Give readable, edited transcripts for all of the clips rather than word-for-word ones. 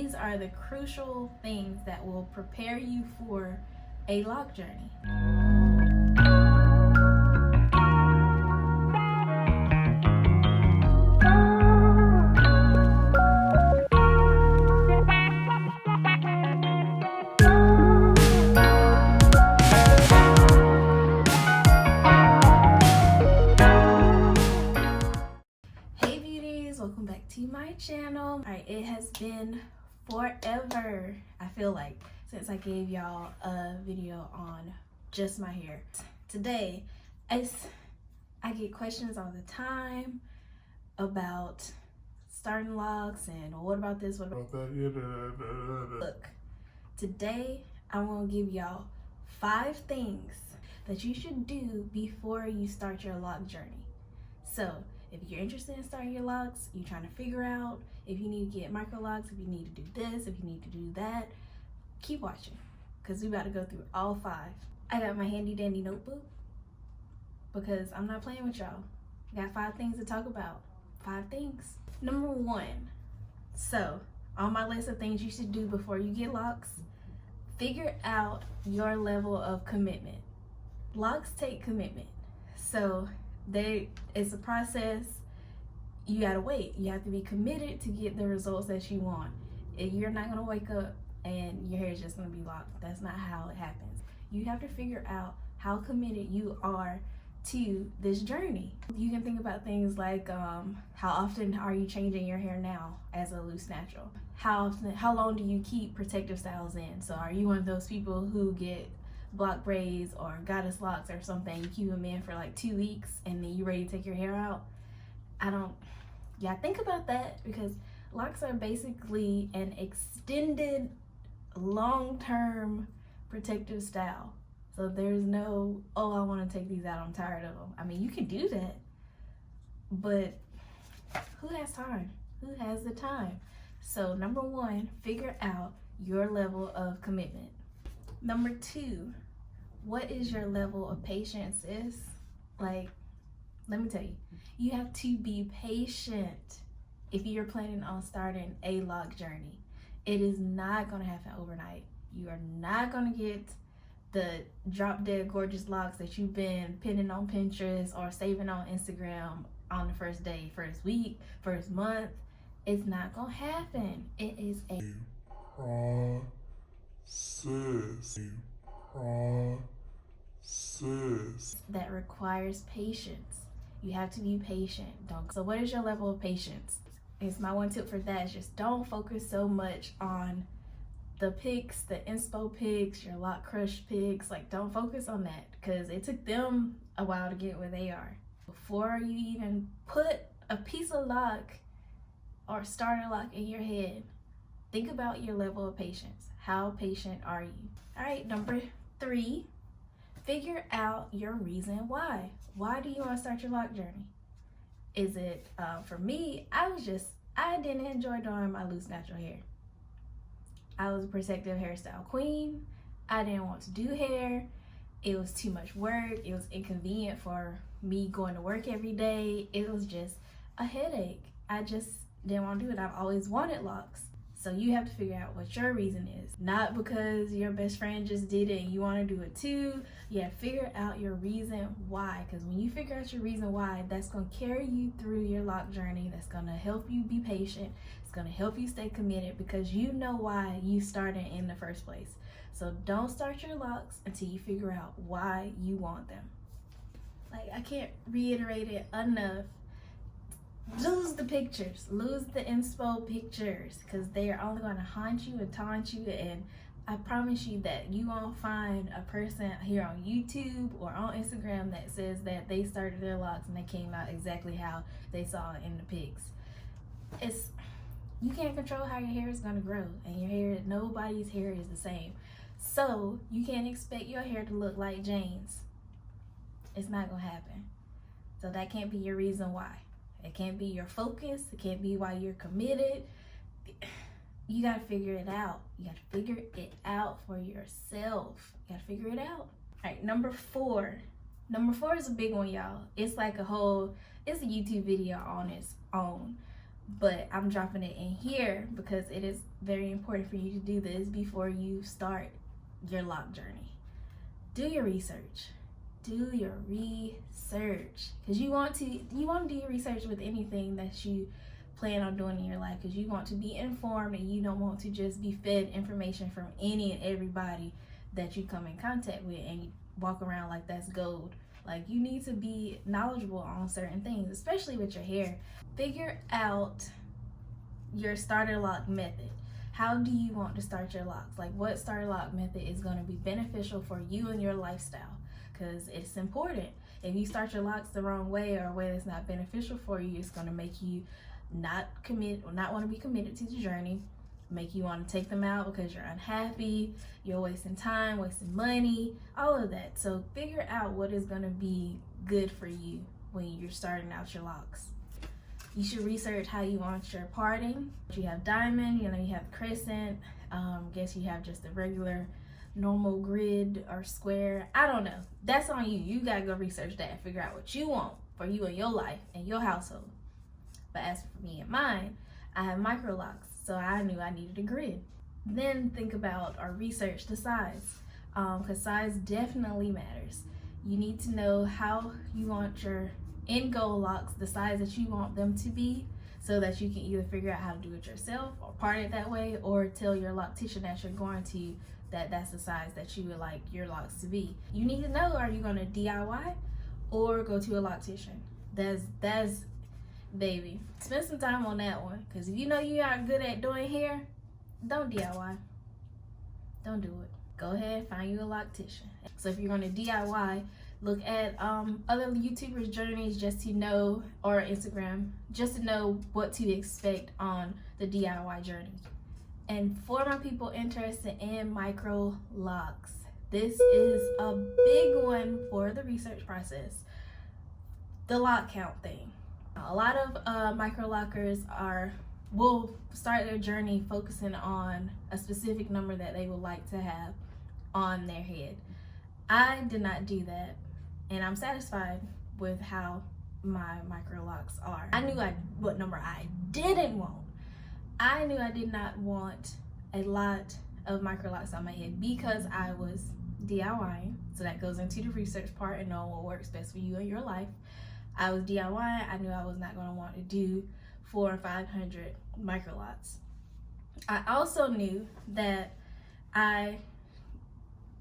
these are the crucial things that will prepare you for a lock journey. Hey beauties, welcome back to my channel. All right, it has been forever, I feel like, since I gave y'all a video on just my hair. Today, I get questions all the time about starting locks and what about this, what about that. Look, today I want to give y'all 5 things that you should do before you start your lock journey. So if you're interested in starting your locks, you're trying to figure out if you need to get Microlocs, if you need to do this, if you need to do that, keep watching, because we about to go through all 5. I got my handy dandy notebook because I'm not playing with y'all. I got 5 things to talk about. 5 things. Number 1. So on my list of things you should do before you get locks, figure out your level of commitment. Locks take commitment. So it's a process. You gotta wait. You have to be committed to get the results that you want. If you're not gonna wake up and your hair is just gonna be locked. That's not how it happens. You have to figure out how committed you are to this journey. You can think about things like how often are you changing your hair now as a loose natural? How long do you keep protective styles in? So are you one of those people who get block braids or goddess locks or something, you keep them in for like 2 weeks and then you ready to take your hair out? Think about that, because locks are basically an extended long-term protective style. So there's no, oh, I want to take these out, I'm tired of them. I mean, you can do that, but who has time? Who has the time? So number 1, figure out your level of commitment. Number 2, what is your level of patience is? Like, let me tell you, you have to be patient if you're planning on starting a lock journey. It is not going to happen overnight. You are not going to get the drop dead gorgeous locks that you've been pinning on Pinterest or saving on Instagram on the first day, first week, first month. It's not going to happen. It is a process that requires patience. You have to be patient. So what is your level of patience? It's my one tip for that is just don't focus so much on the pics, the inspo pics, your lock crush pics. Like, don't focus on that, because it took them a while to get where they are. Before you even put a piece of lock or start a lock in your head, think about your level of patience. How patient are you? All right, number 3, figure out your reason why. Why do you want to start your lock journey? Is it, for me, I didn't enjoy doing my loose natural hair. I was a protective hairstyle queen. I didn't want to do hair. It was too much work. It was inconvenient for me going to work every day. It was just a headache. I just didn't want to do it. I've always wanted locks. So you have to figure out what your reason is. Not because your best friend just did it and you want to do it too. You have to figure out your reason why. Because when you figure out your reason why, that's going to carry you through your lock journey. That's going to help you be patient. It's going to help you stay committed, because you know why you started in the first place. So don't start your locks until you figure out why you want them. Like, I can't reiterate it enough. Lose the pictures, lose the inspo pictures, because they are only going to haunt you and taunt you. And I promise you that you won't find a person here on YouTube or on Instagram that says that they started their locks and they came out exactly how they saw it in the pics. You can't control how your hair is going to grow, and nobody's hair is the same. So you can't expect your hair to look like Jane's. It's not going to happen. So that can't be your reason why. It can't be your focus. It can't be why you're committed. You got to figure it out. You got to figure it out for yourself. You got to figure it out. All right, number 4. Number 4 is a big one, y'all. It's like it's a YouTube video on its own. but I'm dropping it in here because it is very important for you to do this before you start your lock journey. Do your research. Do your research, because you want to do your research with anything that you plan on doing in your life, because you want to be informed and you don't want to just be fed information from any and everybody that you come in contact with and you walk around like that's gold. Like, you need to be knowledgeable on certain things, especially with your hair. Figure out your starter lock method. How do you want to start your locks? Like, what starter lock method is going to be beneficial for you and your lifestyle? Because it's important. If you start your locks the wrong way or a way that's not beneficial for you, it's going to make you not want to be committed to the journey, make you want to take them out because you're unhappy, you're wasting time, wasting money, all of that. So figure out what is going to be good for you when you're starting out your locks. You should research how you want your parting. You have diamond, you have crescent, guess you have just a regular normal grid or square. I don't know. That's on you. You gotta go research that, figure out what you want for you and your life and your household. But as for me and mine, I have Microlocs, so I knew I needed a grid. Then think about or research the size, because size definitely matters. You need to know how you want your end goal locks, the size that you want them to be, so that you can either figure out how to do it yourself or part it that way, or tell your loctician that you're going to that's the size that you would like your locks to be. You need to know, are you going to DIY or go to a loctician? That's baby, spend some time on that one, because if you know you are good at doing hair, don't DIY. Don't do it. Go ahead, find you a loctician. So if you're going to DIY, look at other YouTubers' journeys just to know, or Instagram, just to know what to expect on the DIY journey. And for my people interested in Microlocs, this is a big one for the research process. The lock count thing. A lot of microlockers will start their journey focusing on a specific number that they would like to have on their head. I did not do that, and I'm satisfied with how my Microlocs are. I knew what number I didn't want. I knew I did not want a lot of Microlocs on my head because I was DIYing. So that goes into the research part and knowing what works best for you in your life. I was DIYing. I knew I was not going to want to do 400 or 500 Microlocs. I also knew that I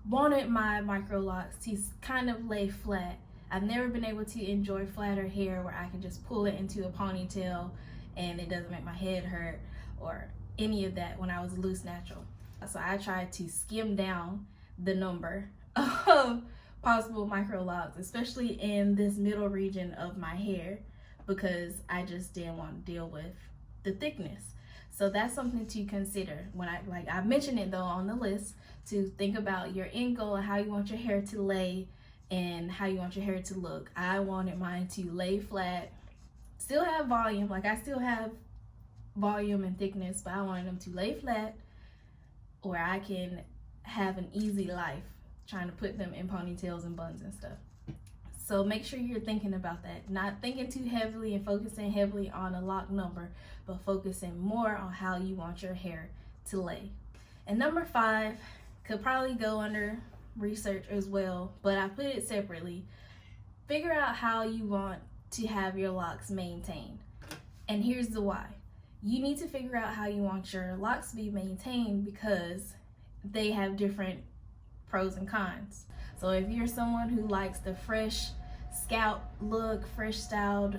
wanted my Microlocs to kind of lay flat. I've never been able to enjoy flatter hair where I can just pull it into a ponytail and it doesn't make my head hurt or any of that when I was loose natural. So I tried to skim down the number of possible Microlocs, especially in this middle region of my hair, because I just didn't want to deal with the thickness. So that's something to consider when I mentioned it though on the list, to think about your end goal and how you want your hair to lay and how you want your hair to look. I wanted mine to lay flat, still have volume, like I still have volume and thickness, but I wanted them to lay flat where I can have an easy life trying to put them in ponytails and buns and stuff. So make sure you're thinking about that, not thinking too heavily and focusing heavily on a lock number, but focusing more on how you want your hair to lay. And number 5 could probably go under research as well, but I put it separately. Figure out how you want to have your locks maintained. And here's the why. You need to figure out how you want your locks to be maintained because they have different pros and cons. So if you're someone who likes the fresh scalp look, fresh styled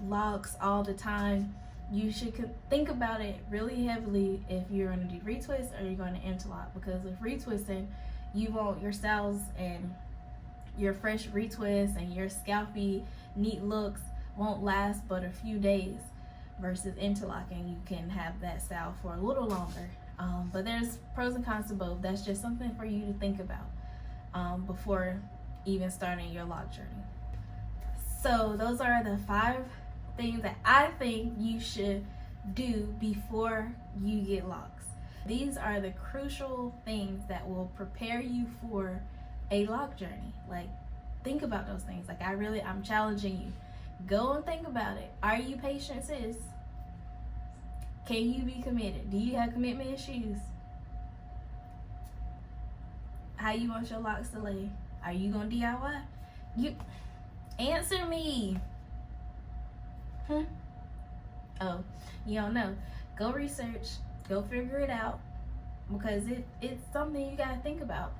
locks all the time, you should think about it really heavily if you're going to do retwist or you're going to interlock, because with retwisting, you want your styles and your fresh retwist and your scalpy neat looks won't last but a few days, versus interlocking, you can have that style for a little longer. But there's pros and cons to both. That's just something for you to think about before even starting your lock journey. So those are the 5 things that I think you should do before you get locks. These are the crucial things that will prepare you for a lock journey. Like, think about those things. Like, I'm challenging you. Go and think about it. Are you patient, sis? Can you be committed? Do you have commitment issues? How you want your locks to lay? Are you gonna DIY? You answer me. Oh, you don't know. Go research. Go figure it out, because it's something you gotta think about.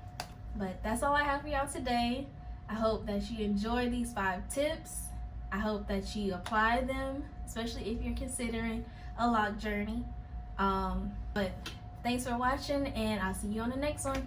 But that's all I have for y'all today. I hope that you enjoy these 5 tips. I hope that you apply them, especially if you're considering a lock journey. But thanks for watching, and I'll see you on the next one.